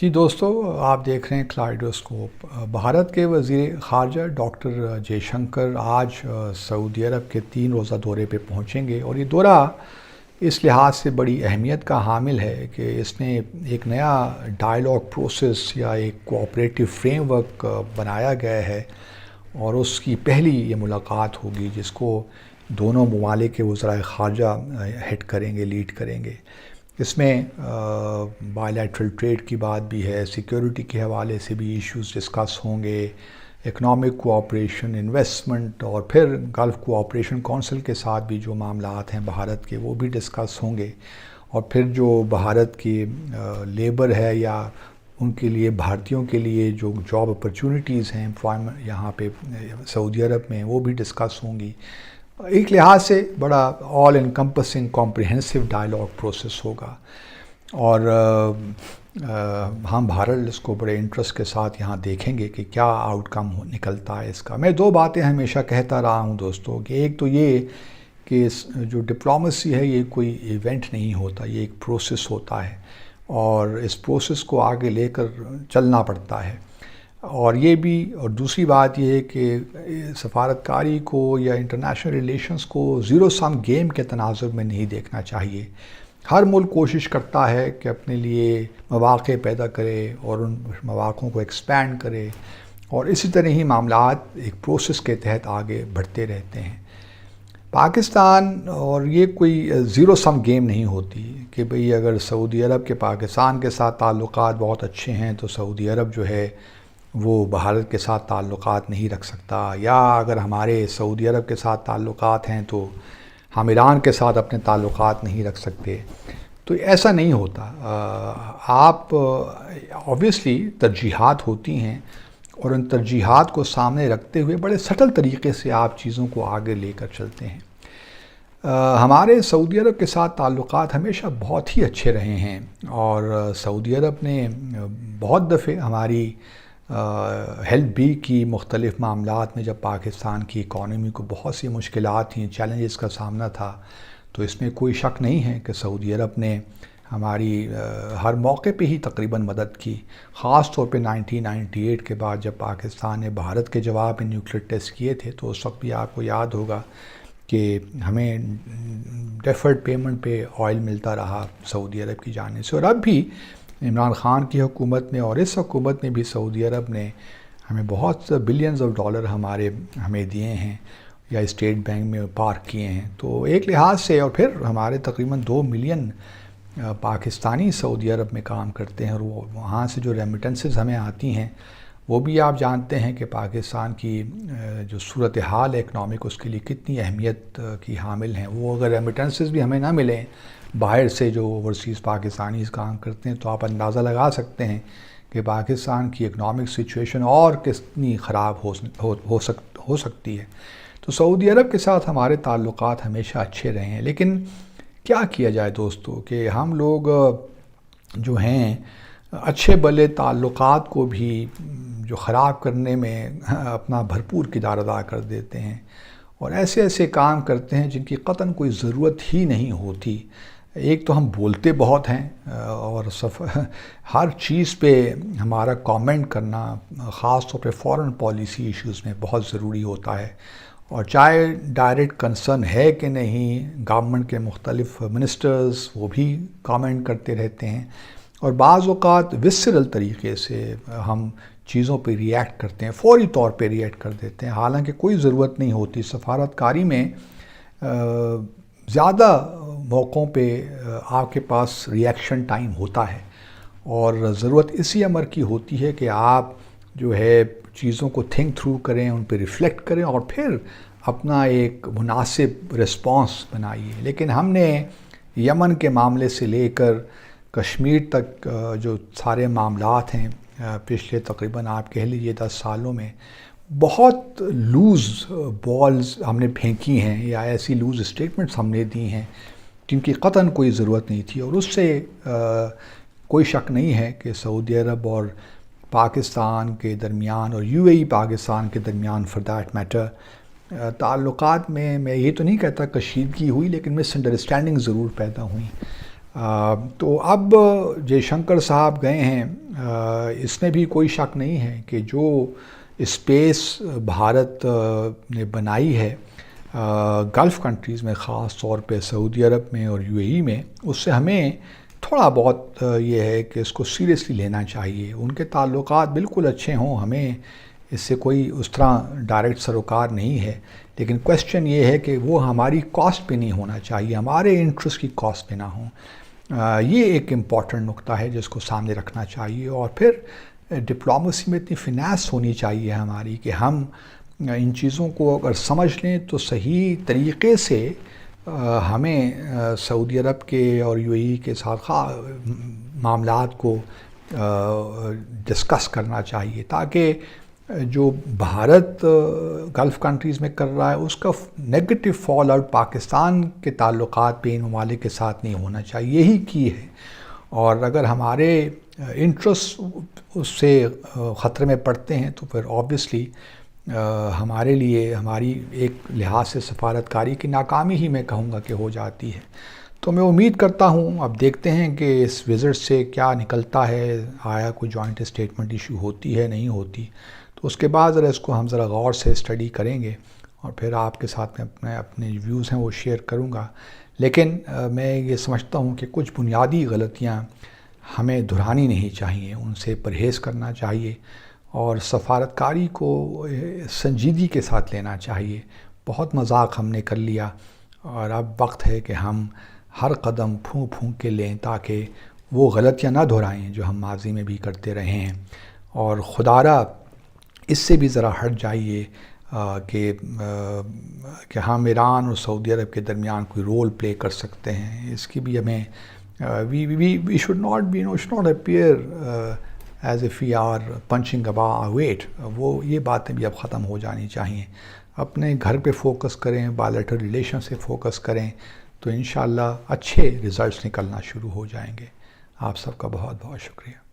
جی دوستو، آپ دیکھ رہے ہیں کلائڈوسکوپ۔ بھارت کے وزیر خارجہ ڈاکٹر جے شنکر آج سعودی عرب کے 3 روزہ دورے پہ پہنچیں گے، اور یہ دورہ اس لحاظ سے بڑی اہمیت کا حامل ہے کہ اس نے ایک نیا ڈائیلاگ پروسیس یا ایک کوآپریٹو فریم ورک بنایا گیا ہے، اور اس کی پہلی یہ ملاقات ہوگی جس کو دونوں ممالک کے وزرائے خارجہ ہیڈ کریں گے، لیڈ کریں گے۔ اس میں بائیلیٹرل ٹریڈ کی بات بھی ہے، سیکیورٹی کے حوالے سے بھی ایشوز ڈسکس ہوں گے، اکنامک کوآپریشن، انویسٹمنٹ، اور پھر گلف کوآپریشن کونسل کے ساتھ بھی جو معاملات ہیں بھارت کے وہ بھی ڈسکس ہوں گے، اور پھر جو بھارت کی لیبر ہے یا ان کے لیے بھارتیوں کے لیے جو جاب اپرچونٹیز ہیں امپلائمنٹ یہاں پہ سعودی عرب میں وہ بھی ڈسکس ہوں گی۔ ایک لحاظ سے بڑا آل انکمپسنگ کمپریہنسو ڈائیلاگ پروسیس ہوگا، اور ہم بھارت اس کو بڑے انٹرسٹ کے ساتھ یہاں دیکھیں گے کہ کیا آؤٹ کم نکلتا ہے اس کا۔ میں 2 باتیں ہمیشہ کہتا رہا ہوں دوستوں کہ ایک تو یہ کہ جو ڈپلومیسی ہے یہ کوئی ایونٹ نہیں ہوتا، یہ ایک پروسیس ہوتا ہے، اور اس پروسیس کو آگے لے کر چلنا پڑتا ہے۔ اور یہ بھی، اور دوسری بات یہ ہے کہ سفارتکاری کو یا انٹرنیشنل ریلیشنز کو زیرو سم گیم کے تناظر میں نہیں دیکھنا چاہیے۔ ہر ملک کوشش کرتا ہے کہ اپنے لیے مواقع پیدا کرے اور ان مواقعوں کو ایکسپینڈ کرے، اور اسی طرح ہی معاملات ایک پروسیس کے تحت آگے بڑھتے رہتے ہیں۔ پاکستان اور یہ کوئی زیرو سم گیم نہیں ہوتی کہ بھئی اگر سعودی عرب کے پاکستان کے ساتھ تعلقات بہت اچھے ہیں تو سعودی عرب جو ہے وہ بھارت کے ساتھ تعلقات نہیں رکھ سکتا، یا اگر ہمارے سعودی عرب کے ساتھ تعلقات ہیں تو ہم ایران کے ساتھ اپنے تعلقات نہیں رکھ سکتے۔ تو ایسا نہیں ہوتا۔ آپ آبویسلی ترجیحات ہوتی ہیں، اور ان ترجیحات کو سامنے رکھتے ہوئے بڑے سٹل طریقے سے آپ چیزوں کو آگے لے کر چلتے ہیں۔ ہمارے سعودی عرب کے ساتھ تعلقات ہمیشہ بہت ہی اچھے رہے ہیں، اور سعودی عرب نے بہت دفعے ہماری ہیلپ بھی کی مختلف معاملات میں۔ جب پاکستان کی اکانومی کو بہت سی مشکلات تھیں، چیلنجز کا سامنا تھا، تو اس میں کوئی شک نہیں ہے کہ سعودی عرب نے ہماری ہر موقع پہ ہی تقریباً مدد کی، خاص طور پہ 1998 کے بعد جب پاکستان نے بھارت کے جواب میں نیوکلیئر ٹیسٹ کیے تھے، تو اس وقت بھی آپ کو یاد ہوگا کہ ہمیں ڈیفرڈ پیمنٹ پہ آئل ملتا رہا سعودی عرب کی جانب سے، اور اب بھی عمران خان کی حکومت میں اور اس حکومت میں بھی سعودی عرب نے ہمیں بہت بلینز آف ڈالر ہمیں دیے ہیں یا اسٹیٹ بینک میں پارک کیے ہیں۔ تو ایک لحاظ سے، اور پھر ہمارے تقریباً 2 ملین پاکستانی سعودی عرب میں کام کرتے ہیں، اور وہاں سے جو ریمیٹنسز ہمیں آتی ہیں وہ بھی آپ جانتے ہیں کہ پاکستان کی جو صورتحال ہے اکنامک اس کے لیے کتنی اہمیت کی حامل ہیں۔ وہ اگر ریمیٹنسز بھی ہمیں نہ ملیں باہر سے جو اوورسیز پاکستانیز کام کرتے ہیں، تو آپ اندازہ لگا سکتے ہیں کہ پاکستان کی اکنامک سچویشن اور کتنی خراب ہو سکتی ہے۔ تو سعودی عرب کے ساتھ ہمارے تعلقات ہمیشہ اچھے رہے ہیں، لیکن کیا کیا جائے دوستو کہ ہم لوگ جو ہیں اچھے بھلے تعلقات کو بھی جو خراب کرنے میں اپنا بھرپور کردار ادا کر دیتے ہیں، اور ایسے کام کرتے ہیں جن کی قطعاً کوئی ضرورت ہی نہیں ہوتی۔ ایک تو ہم بولتے بہت ہیں، اور ہر چیز پہ ہمارا کامنٹ کرنا خاص طور پہ فارن پالیسی ایشوز میں بہت ضروری ہوتا ہے، اور چاہے ڈائریکٹ کنسرن ہے کہ نہیں، گورنمنٹ کے مختلف منسٹرز وہ بھی کامنٹ کرتے رہتے ہیں، اور بعض اوقات وسرل طریقے سے ہم چیزوں پہ ریئیکٹ کرتے ہیں، فوری طور پہ ریئیکٹ کر دیتے ہیں، حالانکہ کوئی ضرورت نہیں ہوتی۔ سفارتکاری میں زیادہ موقعوں پہ آپ کے پاس ریئیکشن ٹائم ہوتا ہے، اور ضرورت اسی امر کی ہوتی ہے کہ آپ جو ہے چیزوں کو تھنک تھرو کریں، ان پہ ریفلیکٹ کریں، اور پھر اپنا ایک مناسب رسپانس بنائیے۔ لیکن ہم نے یمن کے معاملے سے لے کر کشمیر تک جو سارے معاملات ہیں پچھلے تقریباً آپ کہہ لیجیے 10 سالوں میں بہت لوز بالز ہم نے پھینکی ہیں، یا ایسی لوز اسٹیٹمنٹس ہم نے دی ہیں جن کی قطعاً کوئی ضرورت نہیں تھی، اور اس سے کوئی شک نہیں ہے کہ سعودی عرب اور پاکستان کے درمیان، اور یو اے ای پاکستان کے درمیان فار دیٹ میٹر، تعلقات میں یہ تو نہیں کہتا کشیدگی ہوئی، لیکن مس انڈرسٹینڈنگ ضرور پیدا ہوئی۔ تو اب جے شنکر صاحب گئے ہیں اس میں بھی کوئی شک نہیں ہے کہ جو اسپیس بھارت نے بنائی ہے گلف کنٹریز میں، خاص طور پہ سعودی عرب میں اور یو اے ای میں، اس سے ہمیں تھوڑا بہت یہ ہے کہ اس کو سیریسلی لینا چاہیے۔ ان کے تعلقات بالکل اچھے ہوں، ہمیں اس سے کوئی اس طرح ڈائریکٹ سروکار نہیں ہے، لیکن کویسچن یہ ہے کہ وہ ہماری کاسٹ پہ نہیں ہونا چاہیے، ہمارے انٹرسٹ کی کاسٹ پہ نہ ہوں۔ یہ ایک امپورٹنٹ نقطہ ہے جس کو سامنے رکھنا چاہیے۔ اور پھر ڈپلومیسی میں اتنی فنانس ہونی چاہیے ہماری کہ ہم ان چیزوں کو اگر سمجھ لیں تو صحیح طریقے سے ہمیں سعودی عرب کے اور یو اے ای کے ساتھ معاملات کو ڈسکس کرنا چاہیے، تاکہ جو بھارت گلف کنٹریز میں کر رہا ہے اس کا نیگیٹو فال آؤٹ پاکستان کے تعلقات پہ ان ممالک کے ساتھ نہیں ہونا چاہیے، یہی کی ہے۔ اور اگر ہمارے انٹرسٹ اس سے خطرے میں پڑتے ہیں تو پھر آبویسلی ہمارے لیے ہماری ایک لحاظ سے سفارتکاری کی ناکامی ہی میں کہوں گا کہ ہو جاتی ہے۔ تو میں امید کرتا ہوں، اب دیکھتے ہیں کہ اس وزٹ سے کیا نکلتا ہے، آیا کوئی جوائنٹ اسٹیٹمنٹ ایشو ہوتی ہے نہیں ہوتی، تو اس کے بعد ذرا اس کو ہم ذرا غور سے اسٹڈی کریں گے اور پھر آپ کے ساتھ میں اپنے ویوز ہیں وہ شیئر کروں گا۔ لیکن میں یہ سمجھتا ہوں کہ کچھ بنیادی غلطیاں ہمیں دہرانی نہیں چاہیے، ان سے پرہیز کرنا چاہیے اور سفارتکاری کو سنجیدگی کے ساتھ لینا چاہیے۔ بہت مذاق ہم نے کر لیا اور اب وقت ہے کہ ہم ہر قدم پھونک پھونک کے لیں تاکہ وہ غلطیاں نہ دہرائیں جو ہم ماضی میں بھی کرتے رہے ہیں۔ اور خدارا اس سے بھی ذرا ہٹ جائیے کہ ہم ایران اور سعودی عرب کے درمیان کوئی رول پلے کر سکتے ہیں، اس کی بھی ہمیں we should not appear as if we are punching above our weight۔ وہ یہ باتیں بھی اب ختم ہو جانی چاہیے۔ اپنے گھر پہ فوکس کریں، بائلیٹرل ریلیشن سے فوکس کریں تو انشاءاللہ اچھے ریزلٹس نکلنا شروع ہو جائیں گے۔ آپ سب کا بہت بہت شکریہ۔